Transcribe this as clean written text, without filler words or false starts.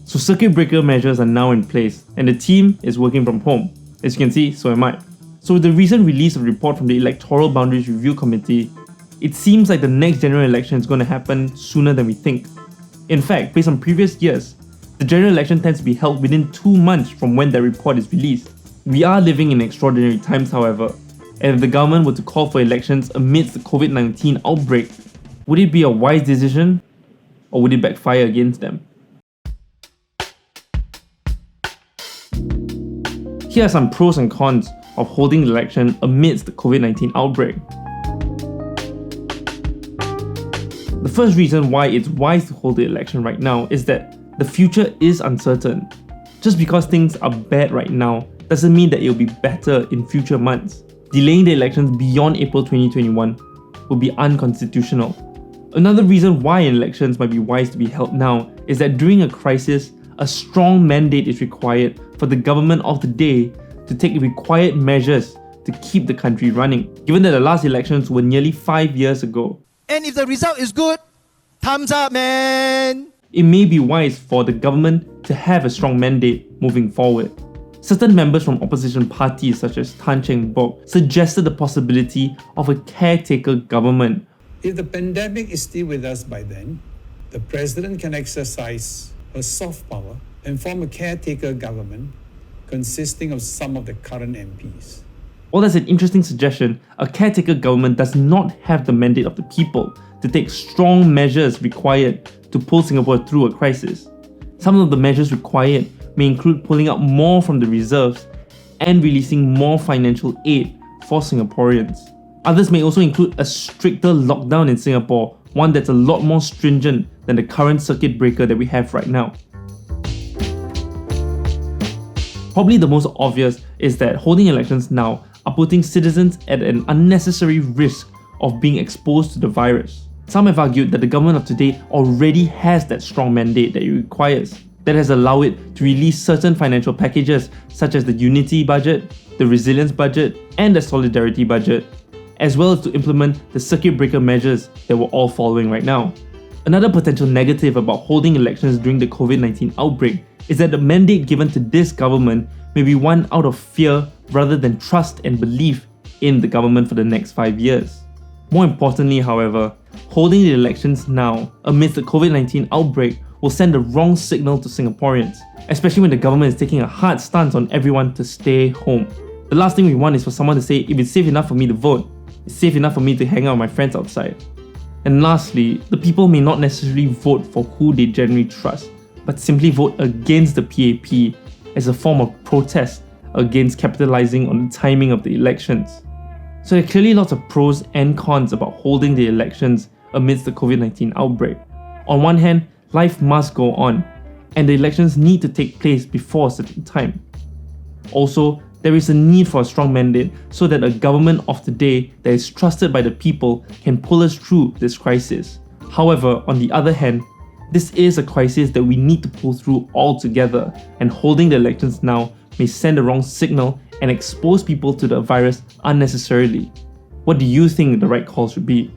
So circuit breaker measures are now in place and the team is working from home. As you can see, so am I. So with the recent release of a report from the Electoral Boundaries Review Committee, it seems like the next general election is going to happen sooner than we think. In fact, based on previous years, the general election tends to be held within 2 months from when that report is released. We are living in extraordinary times, however, and if the government were to call for elections amidst the COVID-19 outbreak, would it be a wise decision or would it backfire against them? Here are some pros and cons of holding the election amidst the COVID-19 outbreak. The first reason why it's wise to hold the election right now is that the future is uncertain. Just because things are bad right now doesn't mean that it will be better in future months. Delaying the elections beyond April 2021 would be unconstitutional. Another reason why elections might be wise to be held now is that during a crisis, a strong mandate is required for the government of the day to take required measures to keep the country running, given that the last elections were nearly 5 years ago. And if the result is good, thumbs up, man! It may be wise for the government to have a strong mandate moving forward. Certain members from opposition parties such as Tan Cheng Bock suggested the possibility of a caretaker government. If the pandemic is still with us by then, the president can exercise her soft power and form a caretaker government consisting of some of the current MPs. While that's an interesting suggestion, a caretaker government does not have the mandate of the people to take strong measures required to pull Singapore through a crisis. Some of the measures required may include pulling out more from the reserves and releasing more financial aid for Singaporeans. Others may also include a stricter lockdown in Singapore, one that's a lot more stringent than the current circuit breaker that we have right now. Probably the most obvious is that holding elections now are putting citizens at an unnecessary risk of being exposed to the virus. Some have argued that the government of today already has that strong mandate that it requires, that has allowed it to release certain financial packages such as the Unity budget, the Resilience budget, and the Solidarity budget, as well as to implement the circuit breaker measures that we're all following right now. Another potential negative about holding elections during the COVID-19 outbreak is that the mandate given to this government may be one out of fear rather than trust and belief in the government for the next 5 years. More importantly, however, holding the elections now amidst the COVID-19 outbreak will send the wrong signal to Singaporeans, especially when the government is taking a hard stance on everyone to stay home. The last thing we want is for someone to say, if it's safe enough for me to vote, it's safe enough for me to hang out with my friends outside. And lastly, the people may not necessarily vote for who they generally trust, but simply vote against the PAP as a form of protest against capitalizing on the timing of the elections. So there are clearly lots of pros and cons about holding the elections amidst the COVID-19 outbreak. On one hand, life must go on, and the elections need to take place before a certain time. Also, there is a need for a strong mandate so that a government of the day that is trusted by the people can pull us through this crisis. However, on the other hand, this is a crisis that we need to pull through all together, and holding the elections now may send the wrong signal and expose people to the virus unnecessarily. What do you think the right call should be?